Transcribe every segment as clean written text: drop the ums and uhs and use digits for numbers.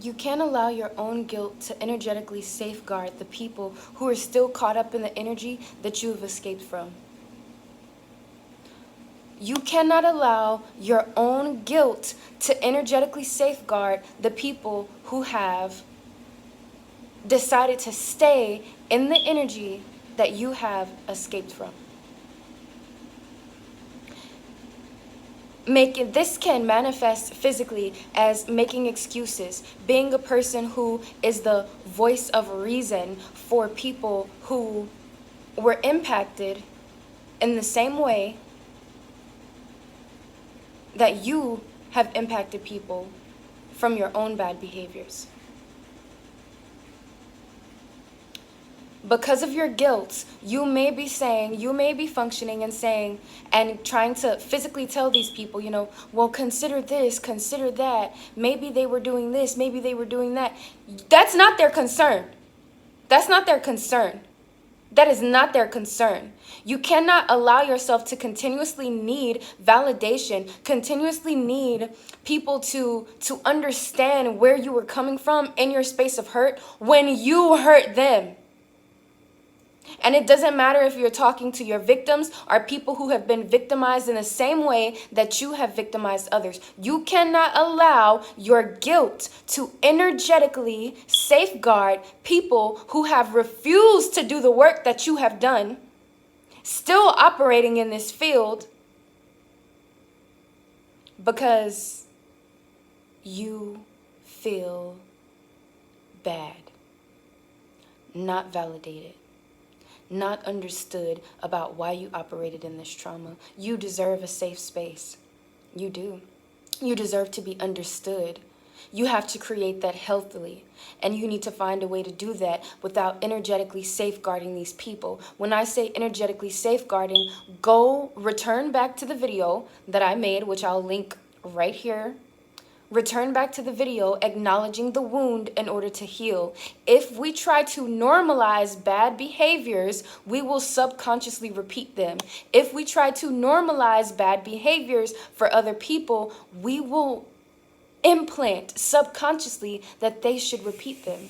You can't allow your own guilt to energetically safeguard the people who are still caught up in the energy that you have escaped from. You cannot allow your own guilt to energetically safeguard the people who have decided to stay in the energy that you have escaped from. This can manifest physically as making excuses, being a person who is the voice of reason for people who were impacted in the same way that you have impacted people from your own bad behaviors. Because of your guilt, you may be functioning and saying, and trying to physically tell these people, well, consider this, consider that. Maybe they were doing this, maybe they were doing that. That's not their concern. That's not their concern. That is not their concern. You cannot allow yourself to continuously need validation, continuously need people to understand where you were coming from in your space of hurt when you hurt them. And it doesn't matter if you're talking to your victims or people who have been victimized in the same way that you have victimized others. You cannot allow your guilt to energetically safeguard people who have refused to do the work that you have done, still operating in this field because you feel bad, not validated, not understood about why you operated in this trauma. You deserve a safe space. You do. You deserve to be understood. You have to create that healthily. And you need to find a way to do that without energetically safeguarding these people. When I say energetically safeguarding, go return back to the video that I made, which I'll link right here. Return back to the video acknowledging the wound in order to heal. If we try to normalize bad behaviors, we will subconsciously repeat them. If we try to normalize bad behaviors for other people, we will implant subconsciously that they should repeat them.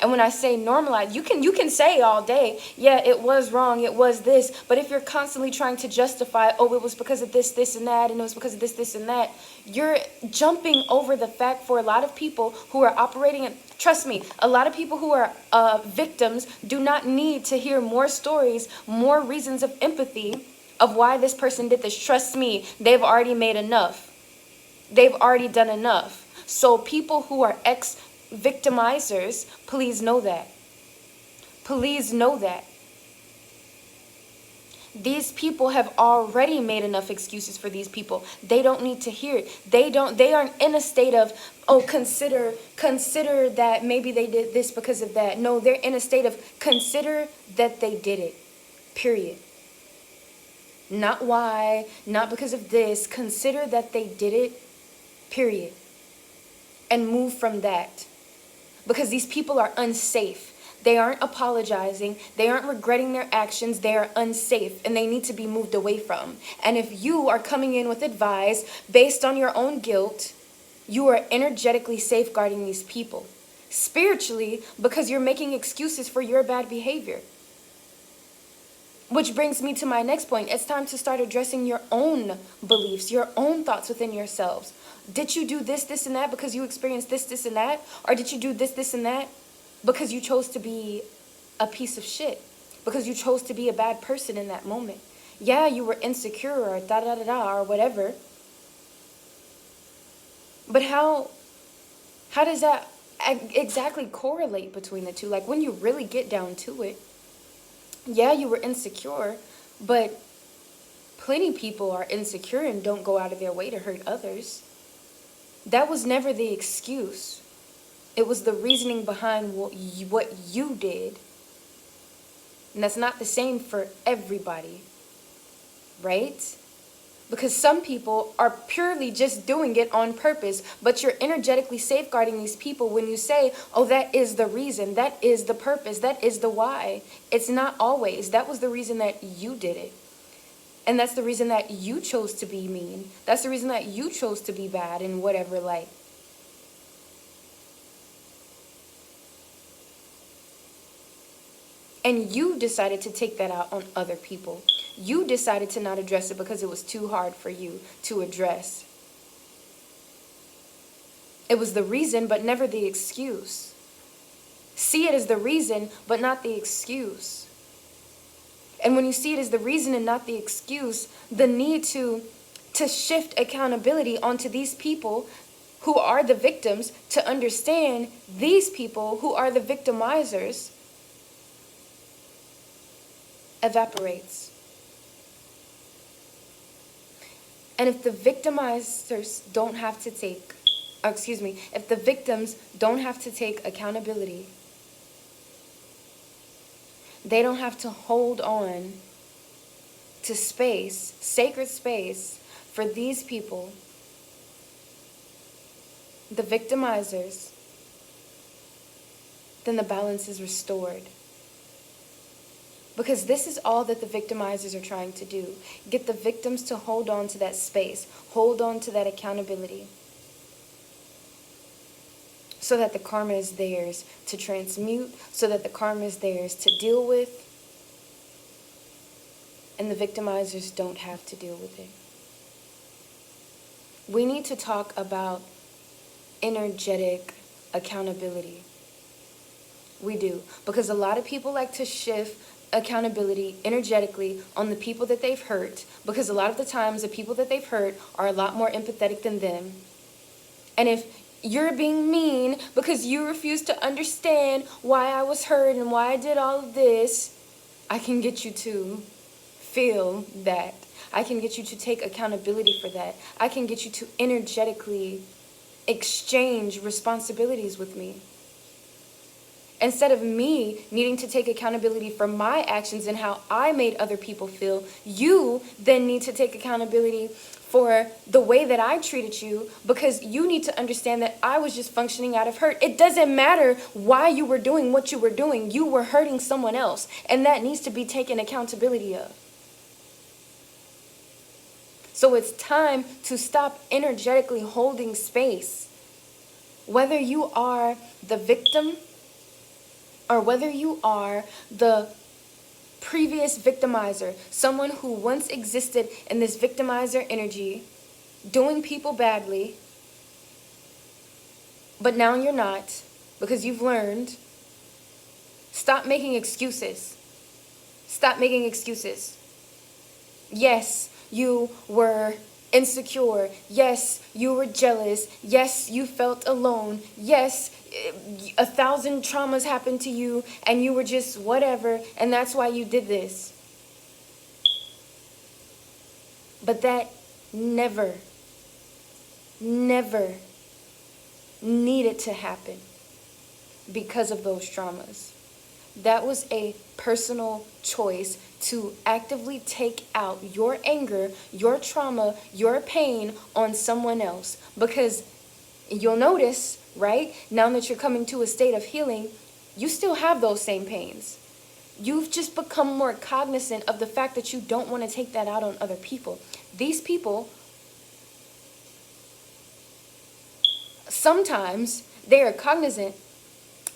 And when I say normalize, you can say all day, yeah, it was wrong, it was this. But if you're constantly trying to justify, oh, it was because of this, this, and that, and it was because of this, this, and that, you're jumping over the fact for a lot of people who are operating in, trust me, a lot of people who are victims do not need to hear more stories, more reasons of empathy of why this person did this. Trust me, they've already made enough. They've already done enough. So people who are victimizers, please know that. Please know that. These people have already made enough excuses for these people. They don't need to hear it. They aren't in a state of, oh, consider that maybe they did this because of that. No, they're in a state of consider that they did it. Period. Not why, not because of this. Consider that they did it. Period. And move from that. Because these people are unsafe. They aren't apologizing. They aren't regretting their actions. They are unsafe and they need to be moved away from. And if you are coming in with advice based on your own guilt, you are energetically safeguarding these people. Spiritually, because you're making excuses for your bad behavior. Which brings me to my next point. It's time to start addressing your own beliefs, your own thoughts within yourselves. Did you do this, this, and that because you experienced this, this, and that? Or did you do this, this, and that because you chose to be a piece of shit? Because you chose to be a bad person in that moment? Yeah, you were insecure or da-da-da-da or whatever. But how does that exactly correlate between the two? Like when you really get down to it, yeah, you were insecure, but plenty of people are insecure and don't go out of their way to hurt others. That was never the excuse. It was the reasoning behind what you did. And that's not the same for everybody, right? Because some people are purely just doing it on purpose, but you're energetically safeguarding these people when you say, oh, that is the reason, that is the purpose, that is the why. It's not always. That was the reason that you did it. And that's the reason that you chose to be mean. That's the reason that you chose to be bad in whatever light. And you decided to take that out on other people. You decided to not address it because it was too hard for you to address. It was the reason, but never the excuse. See it as the reason, but not the excuse. And when you see it as the reason and not the excuse, the need to shift accountability onto these people who are the victims, to understand these people who are the victimizers, evaporates. And if the victimizers don't have to take, if the victims don't have to take accountability, they don't have to hold on to space, sacred space, for these people, the victimizers, then the balance is restored. Because this is all that the victimizers are trying to do. Get the victims to hold on to that space, hold on to that accountability, so that the karma is theirs to transmute, so that the karma is theirs to deal with, and the victimizers don't have to deal with it. We need to talk about energetic accountability. We do. Because a lot of people like to shift accountability energetically on the people that they've hurt, because a lot of the times the people that they've hurt are a lot more empathetic than them. And if you're being mean because you refuse to understand why I was hurt and why I did all of this, I can get you to feel that. I can get you to take accountability for that. I can get you to energetically exchange responsibilities with me. Instead of me needing to take accountability for my actions and how I made other people feel, you then need to take accountability for the way that I treated you, because you need to understand that I was just functioning out of hurt. It doesn't matter why you were doing what you were doing. You were hurting someone else, and that needs to be taken accountability of. So it's time to stop energetically holding space. Whether you are the victim or whether you are the previous victimizer, someone who once existed in this victimizer energy, doing people badly, but now you're not, because you've learned, stop making excuses. Stop making excuses. Yes, you were insecure. Yes, you were jealous. Yes, you felt alone. Yes, 1,000 traumas happened to you and you were just whatever, and that's why you did this. But that never needed to happen because of those traumas. That was a personal choice to actively take out your anger, your trauma, your pain on someone else. Because you'll notice, right, now that you're coming to a state of healing, you still have those same pains. You've just become more cognizant of the fact that you don't want to take that out on other people. These people, sometimes they are cognizant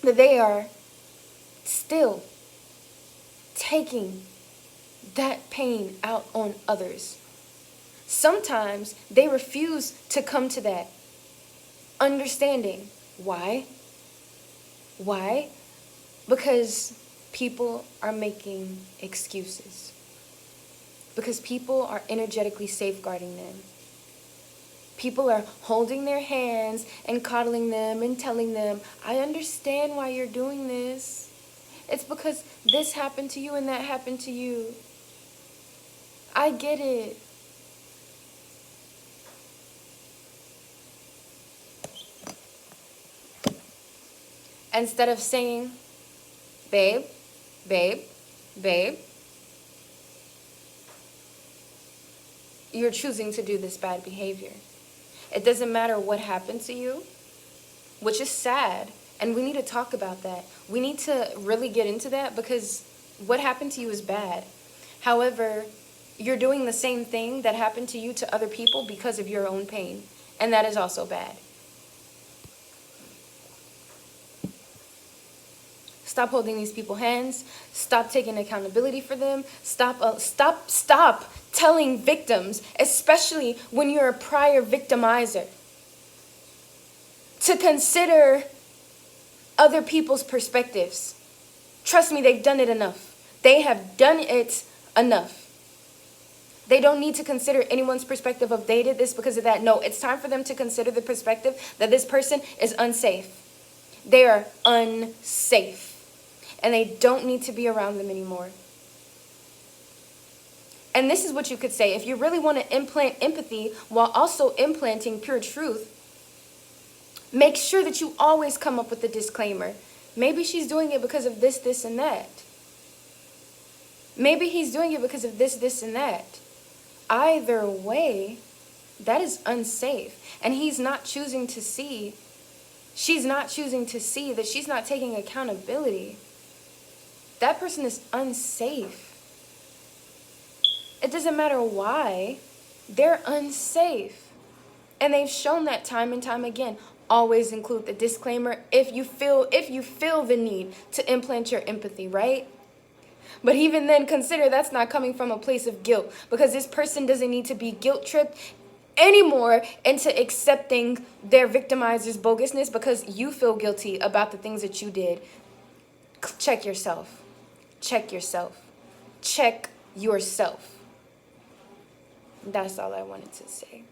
that they are still taking that pain out on others. Sometimes they refuse to come to that understanding. Why? Why? Because people are making excuses. Because people are energetically safeguarding them. People are holding their hands and coddling them and telling them, I understand why you're doing this. It's because this happened to you and that happened to you. I get it. Instead of saying, babe, you're choosing to do this bad behavior. It doesn't matter what happened to you, which is sad. And we need to talk about that. We need to really get into that, because what happened to you is bad. However, you're doing the same thing that happened to you to other people because of your own pain. And that is also bad. Stop holding these people's hands. Stop taking accountability for them. Stop telling victims, especially when you're a prior victimizer, to consider other people's perspectives. Trust me, they've done it enough. They have done it enough. They don't need to consider anyone's perspective of they did this because of that. No, it's time for them to consider the perspective that this person is unsafe. They are unsafe. And they don't need to be around them anymore. And this is what you could say. If you really want to implant empathy while also implanting pure truth, make sure that you always come up with a disclaimer. Maybe she's doing it because of this, this, and that. Maybe he's doing it because of this, this, and that. Either way, that is unsafe. And he's not choosing to see. She's not choosing to see that she's not taking accountability. That person is unsafe. It doesn't matter why. They're unsafe. And they've shown that time and time again. Always include the disclaimer if you feel the need to implant your empathy, right? But even then, consider that's not coming from a place of guilt, because this person doesn't need to be guilt tripped anymore into accepting their victimizer's bogusness because you feel guilty about the things that you did. Check yourself. Check yourself. Check yourself. That's all I wanted to say.